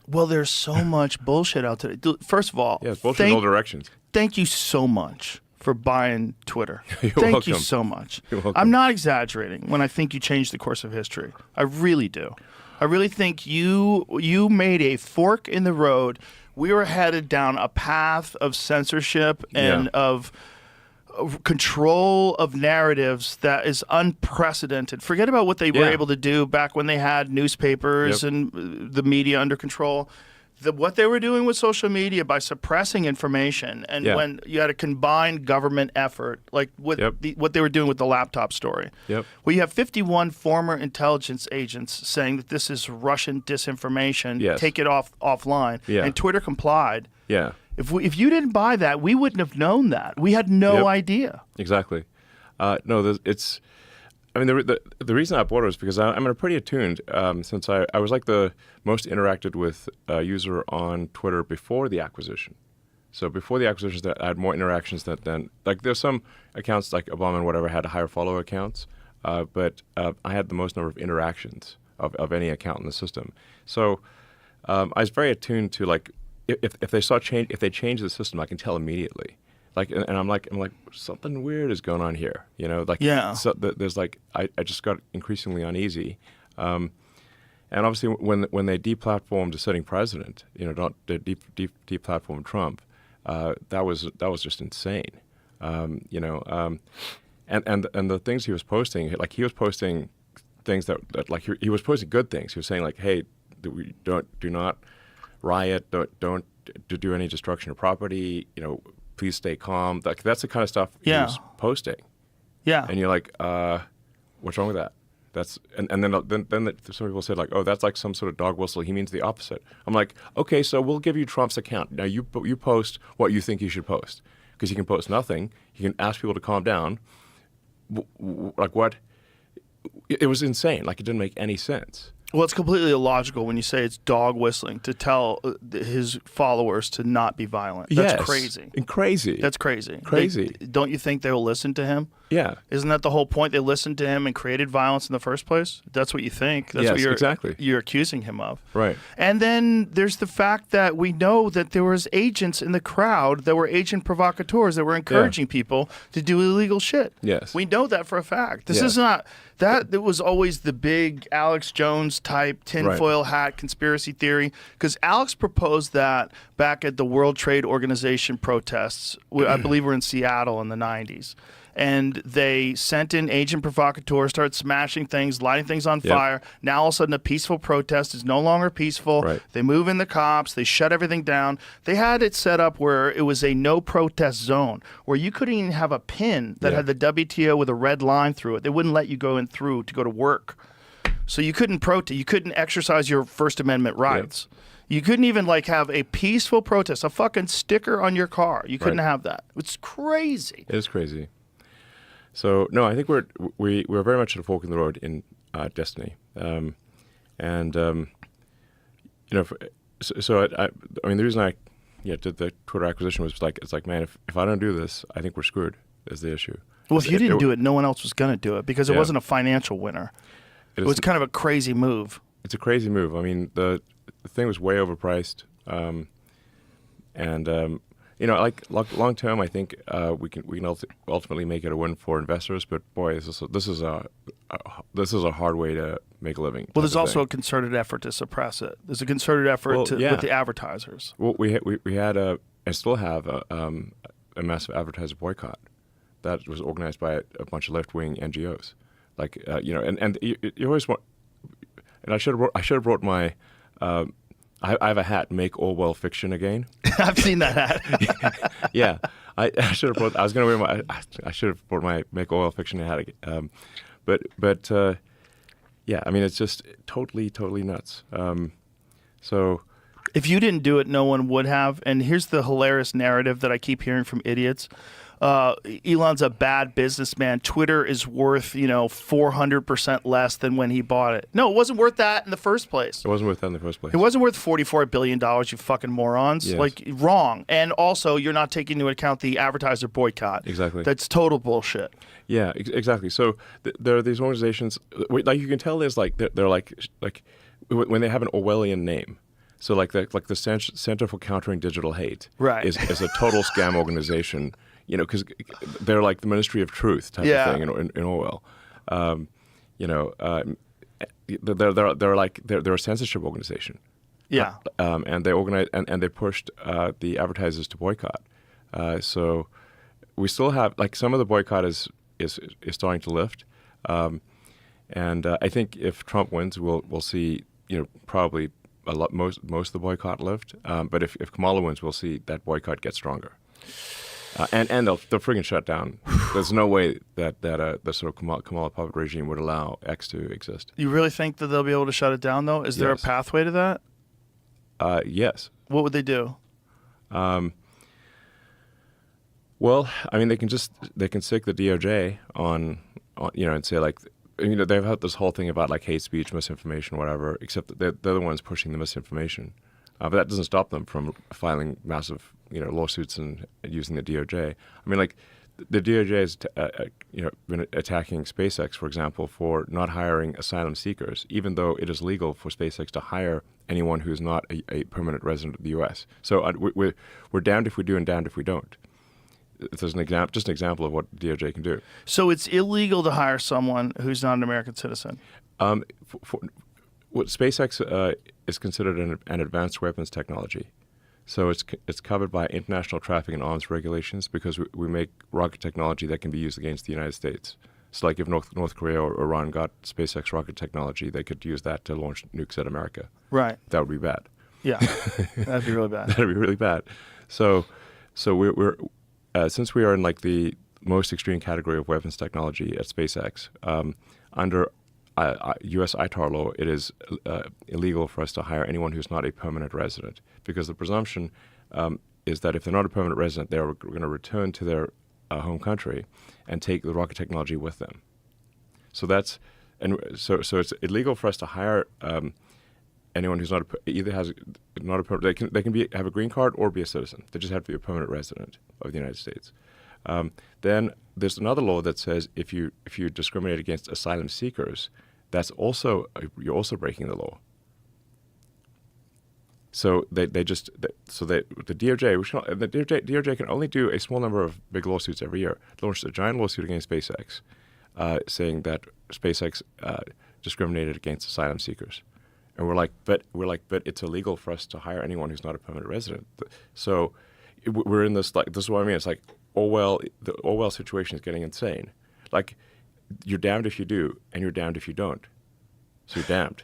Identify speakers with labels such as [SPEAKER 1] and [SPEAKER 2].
[SPEAKER 1] Well, there's so much bullshit out there. First of all,
[SPEAKER 2] Yeah, it's bullshit in all directions.
[SPEAKER 1] Thank you so much for buying Twitter.
[SPEAKER 2] You're
[SPEAKER 1] Thank
[SPEAKER 2] welcome.
[SPEAKER 1] you so much.
[SPEAKER 2] You're welcome.
[SPEAKER 1] I'm not exaggerating when I think you changed the course of history. I really do. I really think you made a fork in the road. We were headed down a path of censorship and of control of narratives that is unprecedented. Forget about what they were able to do back when they had newspapers and the media under control. What they were doing with social media by suppressing information, and when you had a combined government effort, like what they were doing with the laptop story. We have 51 former intelligence agents saying that this is Russian disinformation. Take it offline, and Twitter complied. If you didn't buy that, we wouldn't have known that. We had no idea.
[SPEAKER 2] Exactly. No, it's. I mean, the reason I bought it was because I'm pretty attuned since I was like the most interacted with user on Twitter before the acquisition. So before the acquisition, I had more interactions than like there's some accounts like Obama and whatever had higher follower accounts, but I had the most number of interactions of any account in the system. So I was very attuned to like if they change the system, I can tell immediately. Like and I'm like something weird is going on here, you know. Like so there's like I just got increasingly uneasy, and obviously when they deplatformed a sitting president, you know, don't deplatform Trump, that was just insane, you know, and the things he was posting, like he was posting things that like he was posting good things. He was saying like, hey, do not riot, don't do any destruction of property, you know. Please stay calm. Like that's the kind of stuff he was posting. And you're like, what's wrong with that? That's and then some people said like, oh, that's like some sort of dog whistle. He means the opposite. I'm like, okay, so we'll give you Trump's account. Now you post what you think you should post because you can post nothing. You can ask people to calm down. Like what? It was insane. Like it didn't make any sense.
[SPEAKER 1] Well, it's completely illogical when you say it's dog whistling to tell his followers to not be violent. That's crazy.
[SPEAKER 2] Crazy.
[SPEAKER 1] That's crazy.
[SPEAKER 2] Crazy.
[SPEAKER 1] Don't you think they will listen to him?
[SPEAKER 2] Yeah.
[SPEAKER 1] Isn't that the whole point? They listened to him and created violence in the first place? That's what you think. That's what you're accusing him of.
[SPEAKER 2] Right.
[SPEAKER 1] And then there's the fact that we know that there was agents in the crowd that were agent provocateurs that were encouraging people to do illegal shit.
[SPEAKER 2] Yes.
[SPEAKER 1] We know that for a fact. This is not that. It was always the big Alex Jones type tinfoil hat conspiracy theory, because Alex proposed that back at the World Trade Organization protests. I believe we're in Seattle in the 90s. And they sent in agent provocateurs, started smashing things, lighting things on fire. Now all of a sudden a peaceful protest is no longer peaceful. They move in the cops. They shut everything down. They had it set up where it was a no protest zone where you couldn't even have a pin that had the WTO with a red line through it. They wouldn't let you go in through to go to work. So you couldn't protest. You couldn't exercise your First Amendment rights. You couldn't even like have a peaceful protest, a fucking sticker on your car. You couldn't have that. It's crazy.
[SPEAKER 2] It is crazy. So no, I think we're very much at a fork in the road in destiny, and you know, I mean the reason I did the Twitter acquisition was like it's like, man, if I don't do this, I think we're screwed. Is the issue?
[SPEAKER 1] Well, if you didn't do it, no one else was going to do it because it wasn't a financial winner. It was kind of a crazy move.
[SPEAKER 2] It's a crazy move. I mean, the thing was way overpriced, and you know, like long term, I think we can ultimately make it a win for investors. But boy, this is a hard way to make a living.
[SPEAKER 1] Well, there's also a concerted effort to suppress it. There's a concerted effort with the advertisers.
[SPEAKER 2] Well, we had and still have a massive advertiser boycott that was organized by a bunch of left wing NGOs. Like you know, and you always want. And I should have brought my. I have a hat, Make Orwell Fiction Again.
[SPEAKER 1] I've seen that hat.
[SPEAKER 2] Yeah, I should have brought. I was going to wear my. I should have brought my Make Orwell Fiction hat again. But yeah, I mean it's just totally nuts. So
[SPEAKER 1] if you didn't do it, no one would have. And here's the hilarious narrative that I keep hearing from idiots. Elon's a bad businessman. Twitter is worth, 400% less than when he bought it. No, it wasn't worth that in the first place.
[SPEAKER 2] It wasn't worth that in the first place.
[SPEAKER 1] It wasn't worth $44 billion, you fucking morons.
[SPEAKER 2] Yes.
[SPEAKER 1] Like, wrong. And also, you're not taking into account the advertiser boycott.
[SPEAKER 2] Exactly.
[SPEAKER 1] That's total bullshit.
[SPEAKER 2] Yeah, exactly. So there are these organizations, like you can tell there's like, they're like when they have an Orwellian name, So like the Center for Countering Digital Hate
[SPEAKER 1] Right.
[SPEAKER 2] is a total scam organization, because they're like the Ministry of Truth type of thing in Orwell. They're a censorship organization.
[SPEAKER 1] Yeah.
[SPEAKER 2] And they organize and they pushed the advertisers to boycott. So we still have like some of the boycott is starting to lift, and I think if Trump wins, we'll see probably most of the boycott lift. But if Kamala wins, we'll see that boycott get stronger. And they'll friggin' shut down. There's no way that the sort of Kamala puppet regime would allow X to exist.
[SPEAKER 1] You really think that they'll be able to shut it down, though? Is there a pathway to that?
[SPEAKER 2] Yes.
[SPEAKER 1] What would they do?
[SPEAKER 2] Well, I mean, they can stick the DOJ on and say like, they've had this whole thing about like hate speech, misinformation, whatever. Except that they're the ones pushing the misinformation. But that doesn't stop them from filing massive, lawsuits and using the DOJ. I mean, like, the DOJ has, been attacking SpaceX, for example, for not hiring asylum seekers, even though it is legal for SpaceX to hire anyone who is not a permanent resident of the U.S. So we're damned if we do and damned if we don't. There's just an example of what DOJ can do.
[SPEAKER 1] So it's illegal to hire someone who's not an American citizen.
[SPEAKER 2] What SpaceX is considered an advanced weapons technology, so it's covered by international traffic and arms regulations because we make rocket technology that can be used against the United States. So, like if North Korea or Iran got SpaceX rocket technology, they could use that to launch nukes at America.
[SPEAKER 1] Right.
[SPEAKER 2] That would be bad.
[SPEAKER 1] Yeah, that'd be really bad.
[SPEAKER 2] That'd be really bad. So we're since we are in like the most extreme category of weapons technology at SpaceX, under U.S. ITAR law, it is illegal for us to hire anyone who's not a permanent resident because the presumption is that if they're not a permanent resident, they're going to return to their home country and take the rocket technology with them. So so it's illegal for us to hire anyone who's not not a permanent. They can have a green card or be a citizen. They just have to be a permanent resident of the United States. Then there's another law that says if you discriminate against asylum seekers, that's also you're also breaking the law. So the DOJ can only do a small number of big lawsuits every year. They launched a giant lawsuit against SpaceX, saying that SpaceX discriminated against asylum seekers, and we're like, but it's illegal for us to hire anyone who's not a permanent resident. So we're in this this is what I mean. It's like the Orwell situation is getting insane. Like, you're damned if you do, and you're damned if you don't. So you're damned.